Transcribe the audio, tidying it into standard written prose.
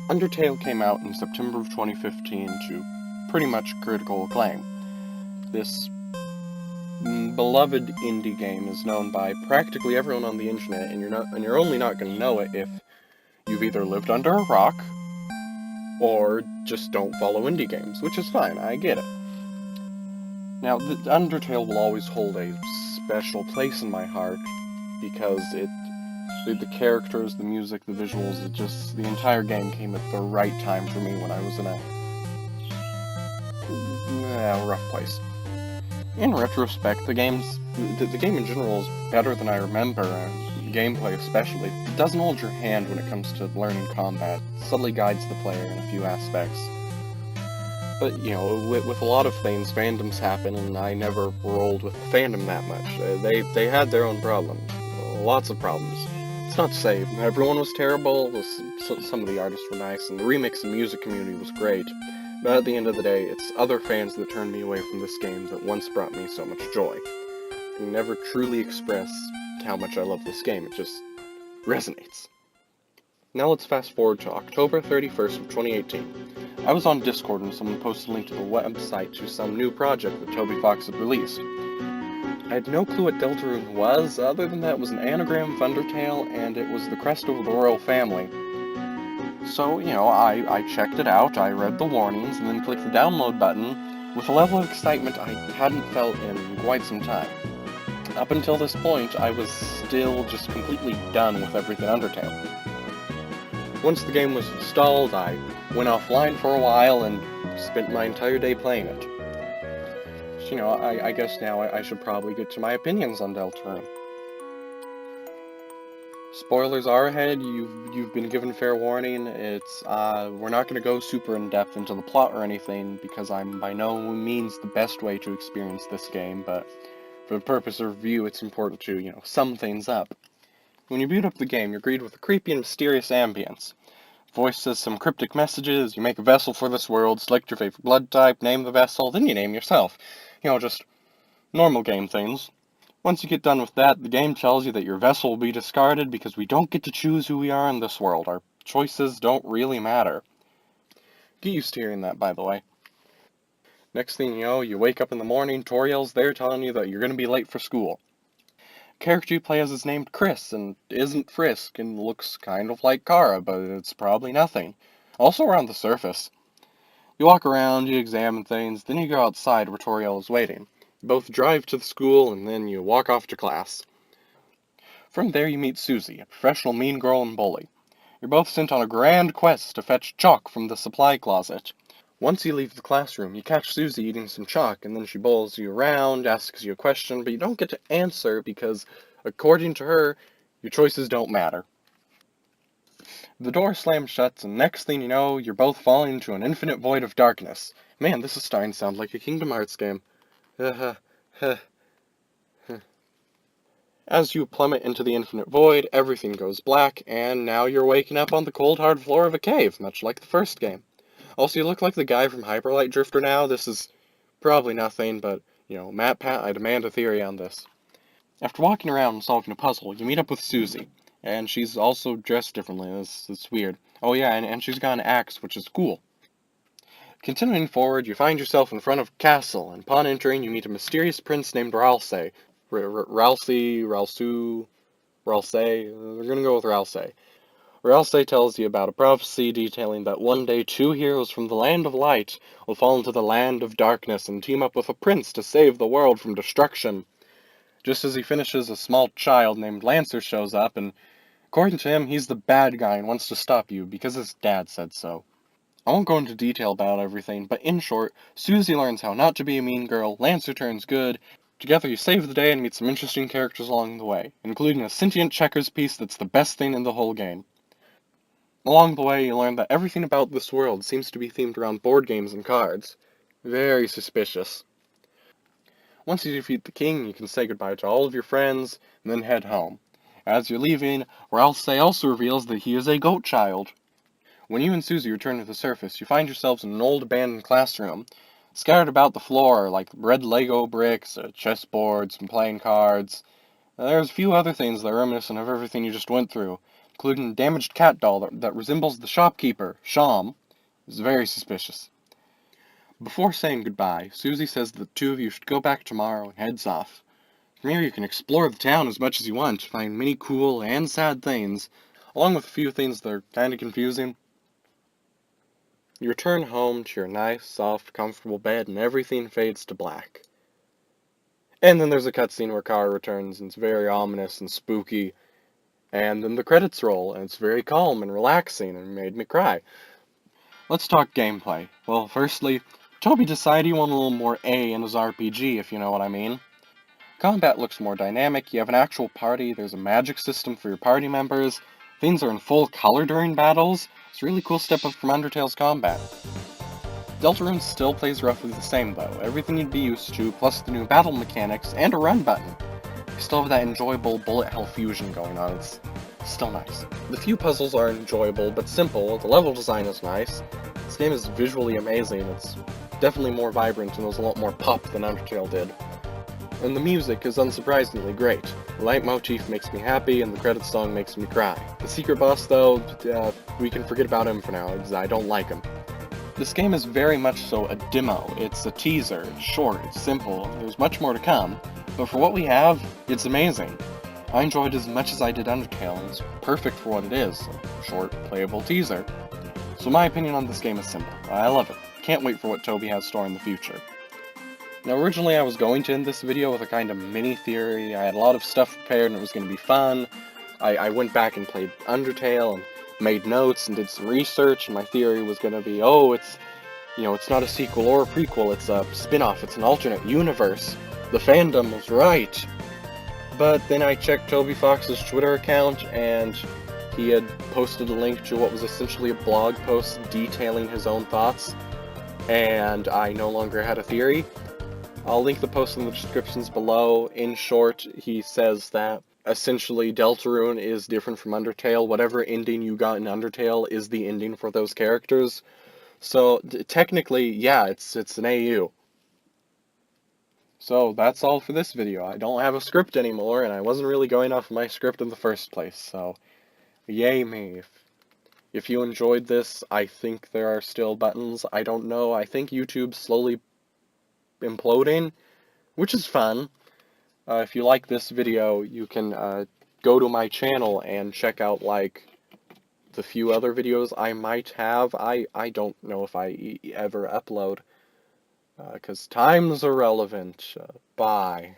Undertale came out in September of 2015 to pretty much critical acclaim. This beloved indie game is known by practically everyone on the internet, and you're only not going to know it if you've either lived under a rock or just don't follow indie games, which is fine, I get it. Now, the Undertale will always hold a special place in my heart because the characters, the music, the visuals, the entire game came at the right time for me when I was in a rough place. In retrospect, the game in general is better than I remember, and gameplay especially. It doesn't hold your hand when it comes to learning combat. It subtly guides the player in a few aspects. But, with a lot of things, fandoms happen, and I never rolled with the fandom that much. They had their own problems. Lots of problems. It's not to say everyone was terrible, some of the artists were nice, and the remix and music community was great. But at the end of the day, it's other fans that turned me away from this game that once brought me so much joy. I can never truly express how much I love this game, it just resonates. Now let's fast forward to October 31st of 2018. I was on Discord and someone posted a link to the website to some new project that Toby Fox had released. I had no clue what Deltarune was, other than that it was an anagram of Undertale, and it was the crest of the royal family. So, I checked it out, I read the warnings, and then clicked the download button with a level of excitement I hadn't felt in quite some time. Up until this point, I was still just completely done with everything Undertale. Once the game was installed, I went offline for a while and spent my entire day playing it. So, I guess now I should probably get to my opinions on Deltarune. Spoilers are ahead, you've been given fair warning. We're not going to go super in-depth into the plot or anything, because I'm by no means the best way to experience this game, but for the purpose of review, it's important to, sum things up. When you boot up the game, you're greeted with a creepy and mysterious ambience. Voice says some cryptic messages, you make a vessel for this world, select your favorite blood type, name the vessel, then you name yourself. Just normal game things. Once you get done with that, the game tells you that your vessel will be discarded because we don't get to choose who we are in this world. Our choices don't really matter. Get used to hearing that, by the way. Next thing you know, you wake up in the morning, Toriel's there telling you that you're going to be late for school. The character you play as is named Chris, and isn't Frisk, and looks kind of like Kara, but it's probably nothing. Also around the surface. You walk around, you examine things, then you go outside where Toriel is waiting. You both drive to the school, and then you walk off to class. From there you meet Susie, a professional mean girl and bully. You're both sent on a grand quest to fetch chalk from the supply closet. Once you leave the classroom, you catch Susie eating some chalk, and then she bowls you around, asks you a question, but you don't get to answer because, according to her, your choices don't matter. The door slams shut, and next thing you know, you're both falling into an infinite void of darkness. Man, this is starting to sound like a Kingdom Hearts game. As you plummet into the infinite void, everything goes black, and now you're waking up on the cold hard floor of a cave, much like the first game. Also, you look like the guy from Hyperlight Drifter now. This is probably nothing, but, Matt Pat, I demand a theory on this. After walking around and solving a puzzle, you meet up with Susie, and she's also dressed differently. It's weird. Oh yeah, and she's got an axe, which is cool. Continuing forward, you find yourself in front of a castle, and upon entering, you meet a mysterious prince named Ralsei. Ralsei, we're gonna go with Ralsei. Ralsei tells you about a prophecy detailing that one day two heroes from the land of light will fall into the land of darkness and team up with a prince to save the world from destruction. Just as he finishes, a small child named Lancer shows up, and according to him, he's the bad guy and wants to stop you because his dad said so. I won't go into detail about everything, but in short, Susie learns how not to be a mean girl, Lancer turns good, together you save the day and meet some interesting characters along the way, including a sentient checkers piece that's the best thing in the whole game. Along the way, you learn that everything about this world seems to be themed around board games and cards. Very suspicious. Once you defeat the king, you can say goodbye to all of your friends, and then head home. As you're leaving, Ralsei also reveals that he is a goat child. When you and Susie return to the surface, you find yourselves in an old abandoned classroom. Scattered about the floor are like red Lego bricks, a chessboard, some playing cards. There's a few other things that are reminiscent of everything you just went through. including a damaged cat doll that resembles the shopkeeper, Sham, is very suspicious. Before saying goodbye, Susie says the two of you should go back tomorrow and heads off. From here you can explore the town as much as you want, find many cool and sad things, along with a few things that are kinda confusing. You return home to your nice, soft, comfortable bed and everything fades to black. And then there's a cutscene where Kara returns and it's very ominous and spooky, and then the credits roll and it's very calm and relaxing and made me cry. Let's talk gameplay. Well, firstly, Toby decided he wanted a little more A in his RPG, if you know what I mean. Combat looks more dynamic, you have an actual party, there's a magic system for your party members, things are in full color during battles. It's a really cool step up from Undertale's combat. Deltarune still plays roughly the same though, everything you'd be used to, plus the new battle mechanics and a run button. You still have that enjoyable bullet hell fusion going on, it's still nice. The few puzzles are enjoyable but simple, the level design is nice, this game is visually amazing, it's definitely more vibrant and there's a lot more pop than Undertale did. And the music is unsurprisingly great. The leitmotif makes me happy, and the credits song makes me cry. The secret boss, though, we can forget about him for now, because I don't like him. This game is very much so a demo. It's a teaser, it's short, it's simple, there's much more to come, but for what we have, it's amazing. I enjoyed it as much as I did Undertale, and it's perfect for what it is, a short, playable teaser. So my opinion on this game is simple. I love it. Can't wait for what Toby has stored in the future. Now originally I was going to end this video with a kind of mini theory, I had a lot of stuff prepared and it was going to be fun. I went back and played Undertale and made notes and did some research, and my theory was going to be, oh, it's not a sequel or a prequel, it's a spin-off, it's an alternate universe. The fandom was right. But then I checked Toby Fox's Twitter account and he had posted a link to what was essentially a blog post detailing his own thoughts, and I no longer had a theory. I'll link the post in the descriptions below. In short, he says that essentially Deltarune is different from Undertale. Whatever ending you got in Undertale is the ending for those characters. So technically, yeah, it's an AU. So that's all for this video. I don't have a script anymore, and I wasn't really going off my script in the first place, so yay me. If you enjoyed this, I think there are still buttons. I don't know. I think YouTube's slowly imploding, which is fun. If you like this video, you can go to my channel and check out, like, the few other videos I might have. I don't know if I ever upload, because time's irrelevant. Bye.